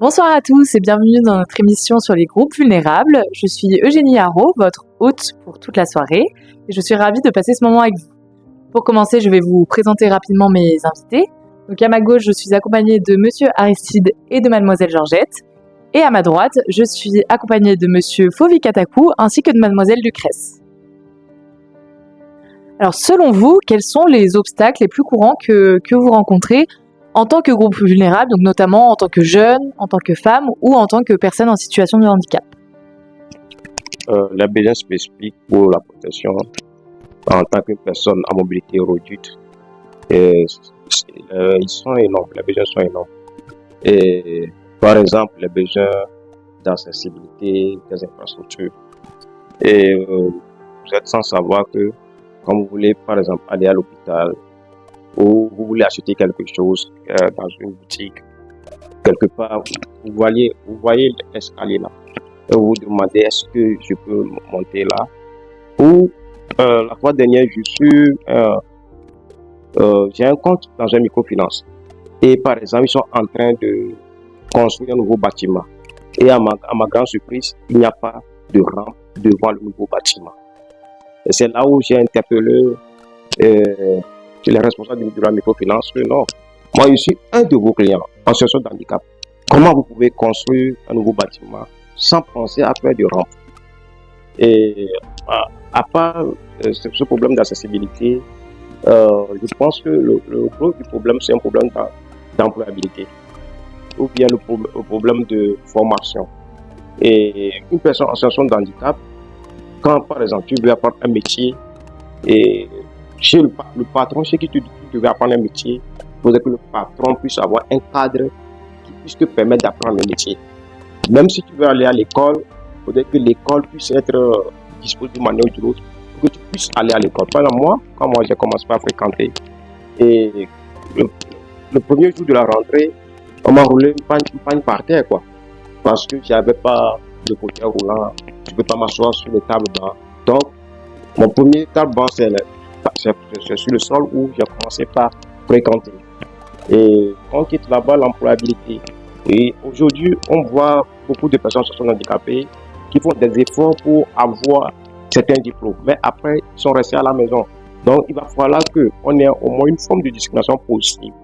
Bonsoir à tous et bienvenue dans notre émission sur les groupes vulnérables. Je suis Eugénie Haro, votre hôte pour toute la soirée, et je suis ravie de passer ce moment avec vous. Pour commencer, je vais vous présenter rapidement mes invités. Donc à ma gauche, je suis accompagnée de Monsieur Aristide et de Mademoiselle Georgette. Et à ma droite, je suis accompagnée de Monsieur Fauvi Katakou ainsi que de Mademoiselle Lucrèce. Alors selon vous, quels sont les obstacles les plus courants que vous rencontrez en tant que groupe vulnérable, donc notamment en tant que jeune, en tant que femme ou en tant que personne en situation de handicap? Les besoins spécifiques pour la protection en tant que personne à mobilité réduite, ils sont énormes, les besoins sont énormes. Et, par exemple, les besoins d'accessibilité des infrastructures. Et vous êtes sans savoir que quand vous voulez, par exemple, aller à l'hôpital ou vous voulez acheter quelque chose dans une boutique, quelque part, vous voyez l'escalier là. Et vous vous demandez est-ce que je peux monter là. Ou la fois dernière, j'ai un compte dans un microfinance. Et par exemple, ils sont en train de construire un nouveau bâtiment. Et à ma grande surprise, il n'y a pas de rampe devant le nouveau bâtiment. Et c'est là où j'ai interpellé les responsables de la microfinance. Non, moi je suis un de vos clients en situation de handicap. Comment vous pouvez construire un nouveau bâtiment sans penser à faire de rampe? Et à part ce problème d'accessibilité, je pense que le gros du problème, c'est un problème d'employabilité ou bien le problème de formation. Et une personne en situation de handicap, quand par exemple tu veux apprendre un métier et chez le patron, chez qui tu veux apprendre un métier, il faudrait que le patron puisse avoir un cadre qui puisse te permettre d'apprendre le métier. Même si tu veux aller à l'école, il faudrait que l'école puisse être disposée d'une manière ou d'une autre pour que tu puisses aller à l'école. Par exemple, quand j'ai commencé à fréquenter, et le premier jour de la rentrée, on m'a roulé une panne par terre, quoi. Parce que j'avais pas de fauteuil roulant, je ne peux pas m'asseoir sur le table-banc. Donc, mon premier table-banc, c'est sur le sol où j'ai commencé par fréquenter. Et on quitte là-bas l'employabilité. Et aujourd'hui, on voit beaucoup de personnes qui sont handicapées qui font des efforts pour avoir certains diplômes. Mais après, ils sont restés à la maison. Donc, il va falloir qu'on ait au moins une forme de discrimination possible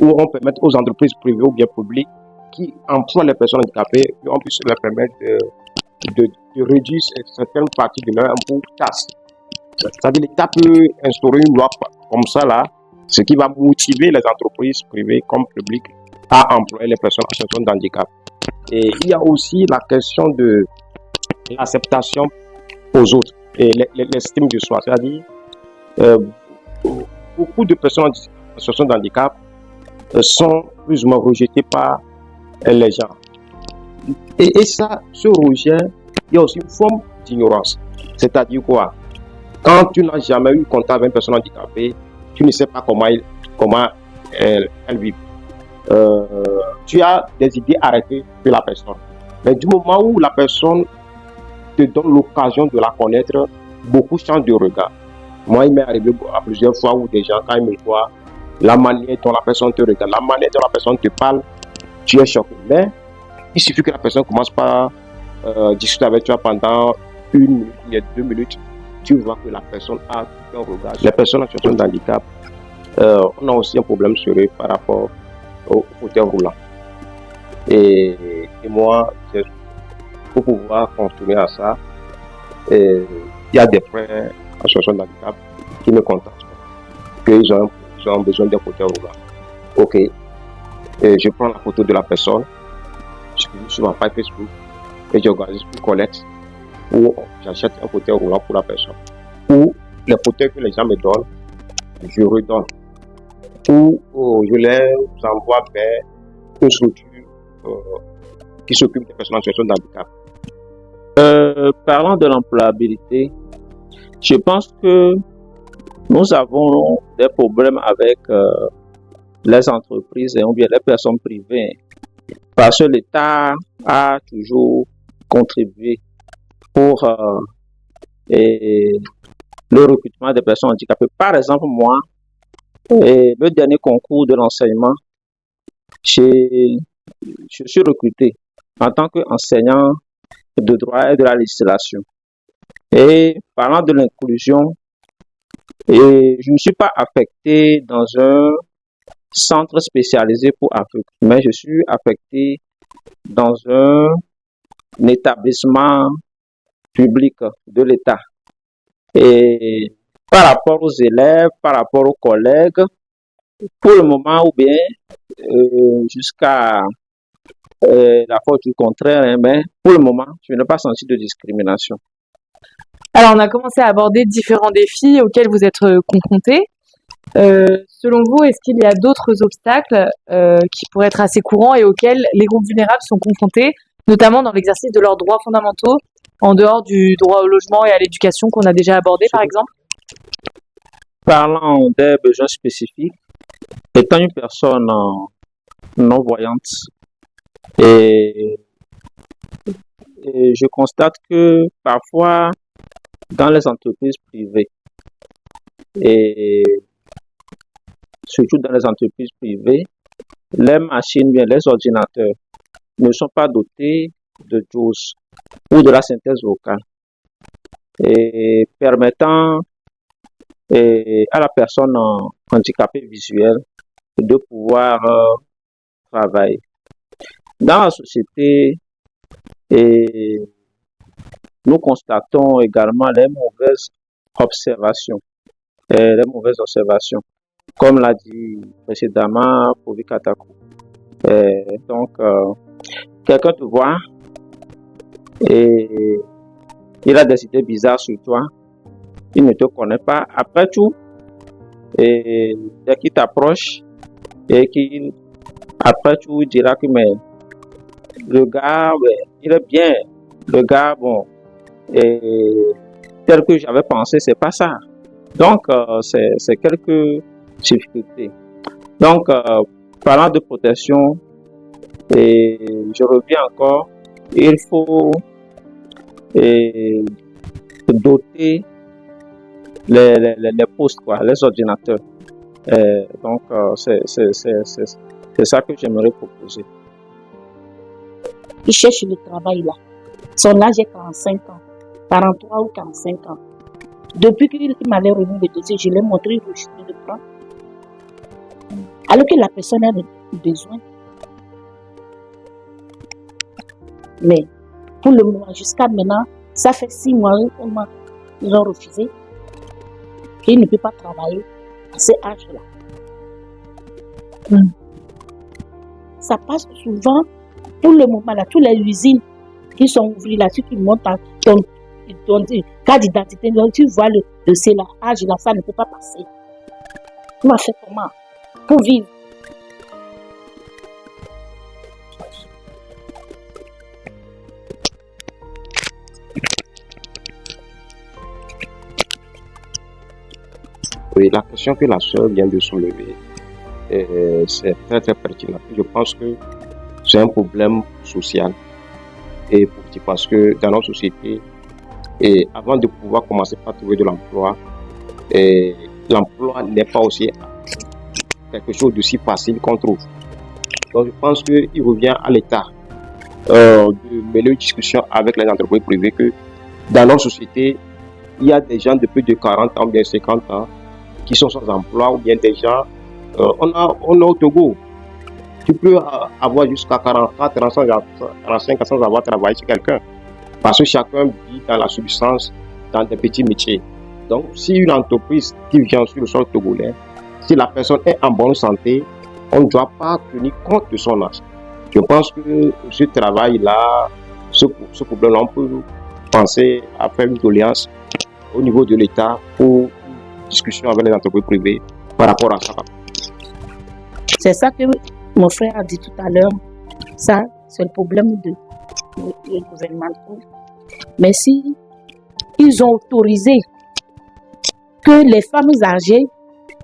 où on permette aux entreprises privées ou bien publiques qui emploient les personnes handicapées, on puisse leur permettre de réduire certaines parties de leur impôt taxe. C'est-à-dire l'État peut instaurer une loi comme ça là, ce qui va motiver les entreprises privées comme publiques à employer les personnes en situation de handicap. Et il y a aussi la question de l'acceptation aux autres et l'estime de soi. C'est-à-dire beaucoup de personnes en situation de handicap sont plus ou moins rejetées par les gens. Et ça, ce rejet, il y a aussi une forme d'ignorance. C'est-à-dire quoi? Quand tu n'as jamais eu contact avec une personne handicapée, tu ne sais pas comment elle vit. Tu as des idées arrêtées de la personne. Mais du moment où la personne te donne l'occasion de la connaître, beaucoup changent de regard. Moi, il m'est arrivé à plusieurs fois où des gens, quand ils me voient, la manière dont la personne te regarde, la manière dont la personne te parle, tu es choqué. Mais il suffit que la personne commence par discuter avec toi pendant 1 minute, 2 minutes, tu vois que la personne a un regard. Les personnes en situation de handicap, on a aussi un problème sérieux par rapport au fauteuil roulant. Et moi, pour pouvoir continuer à ça, il y a des frères en situation de handicap qui me contactent, qu'ils ont besoin d'un fauteuil roulant. Ok, et je prends la photo de la personne, je suis sur ma page Facebook et j'organise une collecte où j'achète un fauteuil roulant pour la personne. Ou les fauteuils que les gens me donnent, je redonne. Ou je les envoie vers une structure qui s'occupe des personnes en situation de handicap. Parlant de l'employabilité, je pense que nous avons des problèmes avec les entreprises et bien les personnes privées parce que l'État a toujours contribué pour le recrutement des personnes handicapées. Par exemple, moi, le dernier concours de l'enseignement, j'ai je suis recruté en tant qu'enseignant de droit et de la législation. Et parlant de l'inclusion, je ne suis pas affecté dans un centre spécialisé pour Afrique, mais je suis affecté dans un établissement public de l'État. Et par rapport aux élèves, par rapport aux collègues, pour le moment ou bien jusqu'à la fois du contraire, hein, mais pour le moment, je n'ai pas senti de discrimination. Alors, on a commencé à aborder différents défis auxquels vous êtes confrontés. Selon vous, est-ce qu'il y a d'autres obstacles qui pourraient être assez courants et auxquels les groupes vulnérables sont confrontés, notamment dans l'exercice de leurs droits fondamentaux, en dehors du droit au logement et à l'éducation qu'on a déjà abordé, par exemple? Parlant des besoins spécifiques, étant une personne non-voyante, et je constate que parfois, dans les entreprises privées, et surtout dans les entreprises privées, les machines, bien les ordinateurs, ne sont pas dotés de JAWS ou de la synthèse vocale, et permettant à la personne handicapée visuelle de pouvoir travailler. Dans la société, nous constatons également les mauvaises observations. Comme l'a dit précédemment Povi Katakou. Donc, quelqu'un te voit et il a des idées bizarres sur toi, il ne te connaît pas. Après tout, dès qu'il t'approche et après tout, il dira que mais le gars, ouais, il est bien. Le gars, bon, tel que j'avais pensé, c'est pas ça. Donc, c'est quelques difficultés. Donc, parlant de protection, et je reviens encore, il faut doter les postes, quoi, les ordinateurs. Donc, c'est ça que j'aimerais proposer. Il cherche le travail là. Son âge est 45 ans, 43 ou 45 ans. Depuis qu'il m'avait remis le dossier, je l'ai montré, il refusait de prendre. Alors que la personne a besoin. Mais pour le moment, jusqu'à maintenant, ça fait 6 mois qu'ils ont refusé. Il ne peut pas travailler à ce âge-là. Ça passe souvent, pour le moment, là, toutes les usines qui sont ouvertes là, si tu montes à ton carte d'identité, tu vois le dossier là, âge là, ça ne peut pas passer. Tu m'as fait comment pour vivre? Oui, la question que la sœur vient de soulever, c'est très très pertinent. Je pense que c'est un problème social et politique parce que dans notre société, avant de pouvoir commencer par trouver de l'emploi, l'emploi n'est pas aussi quelque chose de si facile qu'on trouve. Donc je pense qu'il revient à l'État de mener une discussion avec les entreprises privées que dans notre société, il y a des gens de plus de 40 ans, bien 50 ans, qui sont sans emploi, ou bien des gens, on a au Togo, tu peux avoir jusqu'à 44, 45 ans sans avoir travaillé chez quelqu'un, parce que chacun vit dans la subsistance, dans des petits métiers. Donc, si une entreprise qui vient sur le sol togolais, si la personne est en bonne santé, on ne doit pas tenir compte de son âge. Je pense que ce travail-là, ce problème-là, on peut penser à faire une doléance au niveau de l'État pour discussion avec les entreprises privées par rapport à ça. C'est ça que mon frère a dit tout à l'heure. Ça, c'est le problème du gouvernement. Mais si ils ont autorisé que les femmes âgées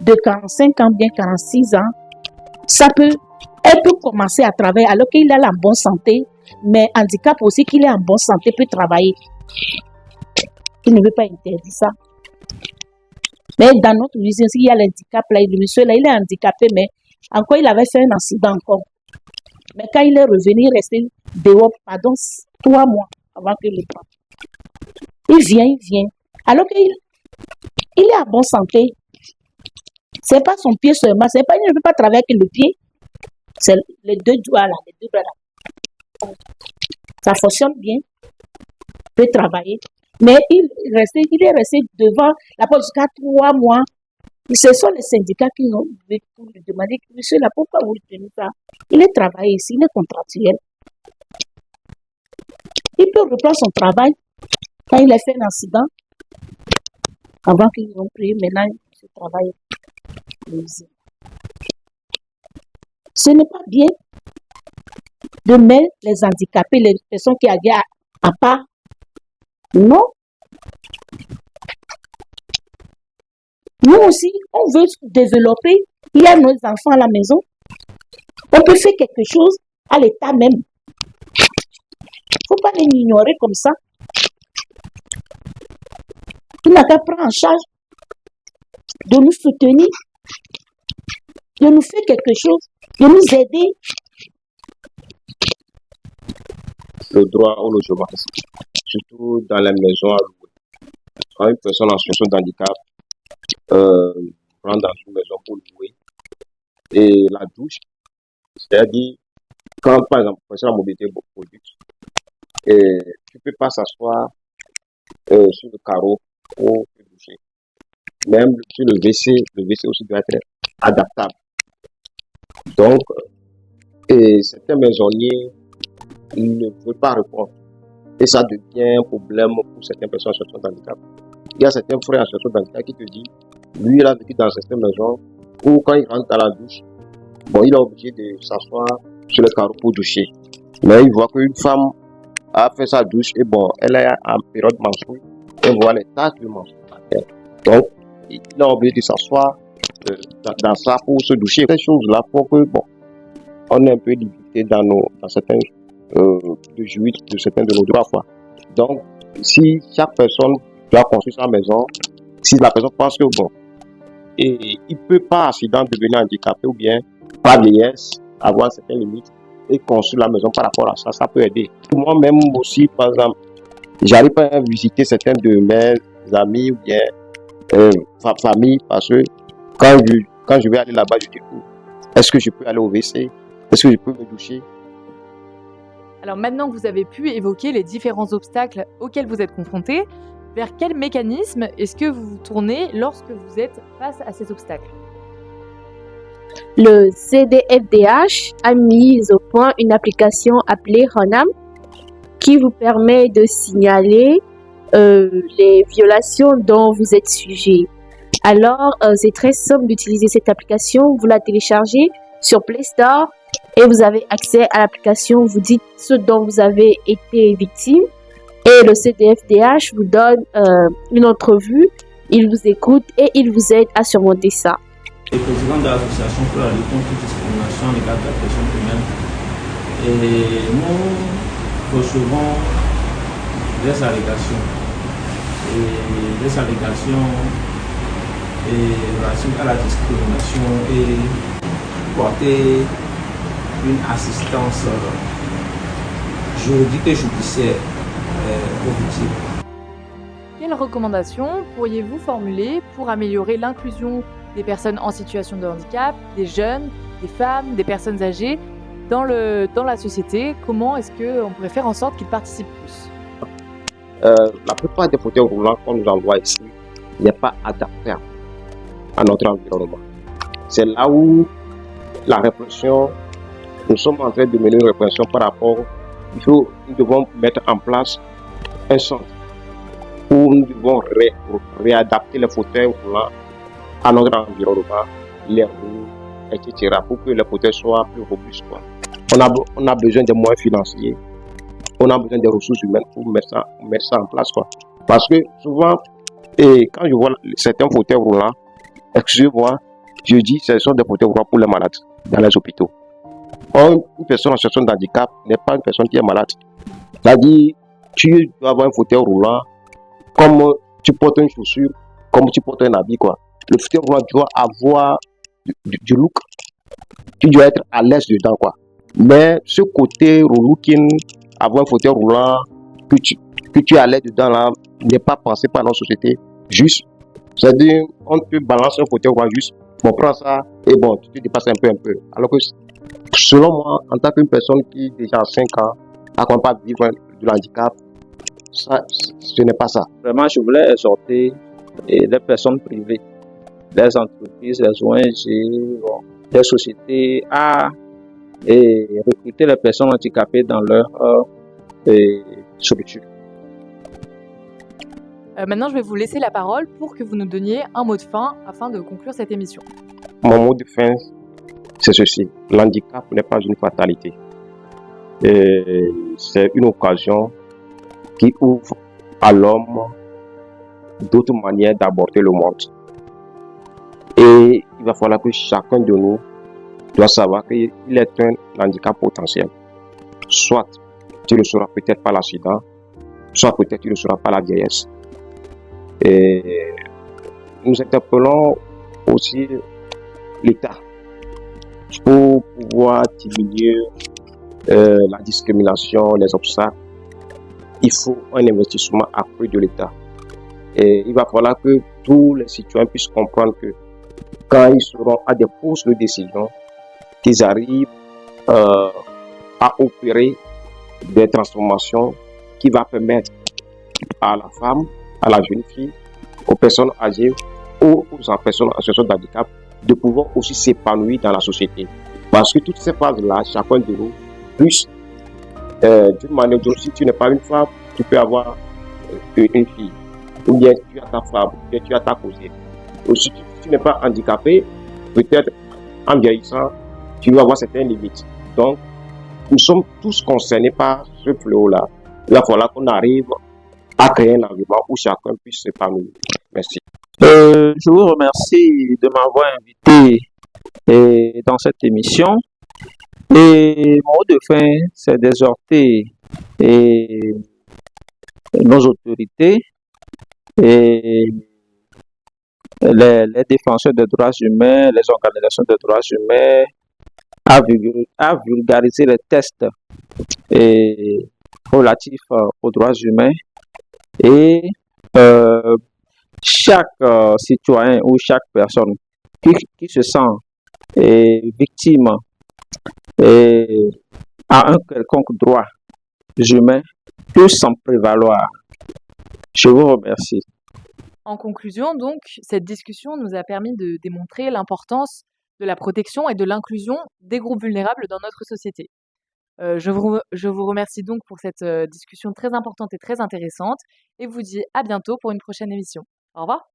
de 45 ans, bien 46 ans, elle peut commencer à travailler alors qu'il a la bonne santé, mais handicap aussi qu'il est en bonne santé peut travailler. Il ne veut pas interdire ça. Mais dans notre usine, il y a l'handicap là, le monsieur là, il est handicapé, mais encore il avait fait un accident encore. Mais quand il est revenu, il restait dehors, pardon, 3 mois avant qu'il le prenne. Il vient. Alors qu'il est à bonne santé. C'est pas son pied seulement, il ne peut pas travailler avec le pied. C'est les deux doigts là, les deux bras là. Ça fonctionne bien. Il peut travailler. Mais il est resté devant la porte jusqu'à 3 mois. Ce sont les syndicats qui ont lui demandé, monsieur là, pourquoi vous tenez ça? Il est travaillé ici, il est contractuel. Il peut reprendre son travail quand il a fait un accident. Avant qu'ils ont pris, maintenant, il travaille. Ce n'est pas bien de mettre les handicapés, les personnes qui avaient à part. Non. Nous aussi, on veut se développer. Il y a nos enfants à la maison. On peut faire quelque chose à l'état même. Il ne faut pas les ignorer comme ça. Il n'a qu'à prendre en charge de nous soutenir, de nous faire quelque chose, de nous aider. Le droit au logement, surtout dans les maisons à louer. Quand une personne en situation de handicap rentre dans une maison pour louer, et la douche, c'est-à-dire, quand par exemple, pour la mobilité produite, et tu ne peux pas s'asseoir sur le carreau pour te doucher. Même sur le WC aussi doit être adaptable. Donc, certains maisonniers ne veulent pas répondre. Et ça devient un problème pour certaines personnes en situation de handicap. Il y a certains frères en situation de handicap qui te disent, lui, il a vécu dans certaines maisons où quand il rentre dans la douche, bon, il est obligé de s'asseoir sur le carreau pour doucher. Mais il voit qu'une femme a fait sa douche et bon, elle est en période menstruelle et voit les taches de menstrues par terre. Donc, il est obligé de s'asseoir dans ça pour se doucher. Ces choses-là font que, bon, on est un peu limité dans certains de jouir de certains de nos droits, quoi. Donc, si chaque personne doit construire sa maison, si la personne pense que, bon, et il peut pas accident devenir handicapé ou bien par vieillesse, avoir certaines limites et construire la maison par rapport à ça, ça peut aider. Moi-même aussi, par exemple, j'arrive pas à visiter certains de mes amis ou bien famille parce que quand je vais aller là-bas, je dis, est-ce que je peux aller au WC? Est-ce que je peux me doucher? Alors maintenant que vous avez pu évoquer les différents obstacles auxquels vous êtes confrontés, vers quel mécanisme est-ce que vous vous tournez lorsque vous êtes face à ces obstacles? Le CDFDH a mis au point une application appelée Honam qui vous permet de signaler les violations dont vous êtes sujet. Alors, c'est très simple d'utiliser cette application. Vous la téléchargez sur Play Store et vous avez accès à l'application. Vous dites ce dont vous avez été victime et le CDFDH vous donne une entrevue. Il vous écoute et il vous aide à surmonter ça. Je suis président de l'association pour la lutte contre toute discrimination à l'égard de la personne humaine. Et nous recevons des allégations. Et des allégations relatives à la discrimination et porter une assistance juridique et judiciaire aux victimes. Quelles recommandations pourriez-vous formuler pour améliorer l'inclusion des personnes en situation de handicap, des jeunes, des femmes, des personnes âgées dans la société? Comment est-ce qu'on pourrait faire en sorte qu'ils participent plus? La plupart des fauteuils roulants qu'on nous envoie ici n'est pas adapté à notre environnement. C'est là où la répression, nous sommes en train de mener une répression par rapport, nous devons mettre en place un centre où nous devons réadapter les fauteuils roulants à notre environnement, les roues, etc. pour que les fauteuils soient plus robustes. On a besoin de moyens financiers, on a besoin des ressources humaines pour mettre ça en place. Parce que souvent, quand je vois certains fauteuils roulants, excusez-moi, je dis que ce sont des fauteuils roulants pour les malades dans les hôpitaux. Une personne en situation de handicap n'est pas une personne qui est malade. C'est-à-dire, tu dois avoir un fauteuil roulant comme tu portes une chaussure, comme tu portes un habit. Le fauteuil roulant doit avoir du look. Tu dois être à l'aise dedans. Mais ce côté relooking, avoir un fauteuil roulant, que tu allais dedans là, n'est pas pensé par notre société. Juste, c'est-à-dire, on te balance un fauteuil roulant juste, bon, prends ça, et bon, tu te dépasses un peu. Alors que, selon moi, en tant qu'une personne qui, déjà a 5 ans, n'a pas vivre de l'handicap, ça, ce n'est pas ça. Vraiment, je voulais exhorter les personnes privées, les entreprises, les ONG, les sociétés à recruter les personnes handicapées dans leur structure. Maintenant, je vais vous laisser la parole pour que vous nous donniez un mot de fin afin de conclure cette émission. Mon mot de fin, c'est ceci. L'handicap n'est pas une fatalité. C'est une occasion qui ouvre à l'homme d'autres manières d'aborder le monde. Et il va falloir que chacun de nous doit savoir qu'il est un handicap potentiel. Soit tu le sauras peut-être par l'accident, soit peut-être tu le sauras par la vieillesse. Et nous interpellons aussi l'État pour pouvoir diminuer la discrimination, les obstacles. Il faut un investissement accru de l'État. Et il va falloir que tous les citoyens puissent comprendre que quand ils seront à des postes de décision, qu'ils arrivent à opérer des transformations qui vont permettre à la femme, à la jeune fille, aux personnes âgées ou aux personnes en situation de handicap de pouvoir aussi s'épanouir dans la société. Parce que toutes ces phases-là, chacun de nous puisse, d'une manière ou d'une autre, si tu n'es pas une femme, tu peux avoir une fille. Ou bien tu as ta femme, ou bien tu as ta cousine. Ou si tu n'es pas handicapé, peut-être en vieillissant, tu vas avoir certaines limites. Donc, nous sommes tous concernés par ce fléau-là. Il va falloir qu'on arrive à créer un environnement où chacun puisse s'épanouir. Merci. Je vous remercie de m'avoir invité dans cette émission. Et mon mot de fin, c'est d'exhorter nos autorités et les défenseurs des droits humains, les organisations des droits humains à vulgariser les tests relatifs aux droits humains et chaque citoyen ou chaque personne qui se sent victime à un quelconque droit humain peut s'en prévaloir. Je vous remercie. En conclusion, donc, cette discussion nous a permis de démontrer l'importance de la protection et de l'inclusion des groupes vulnérables dans notre société. Je vous remercie donc pour cette discussion très importante et très intéressante et vous dis à bientôt pour une prochaine émission. Au revoir.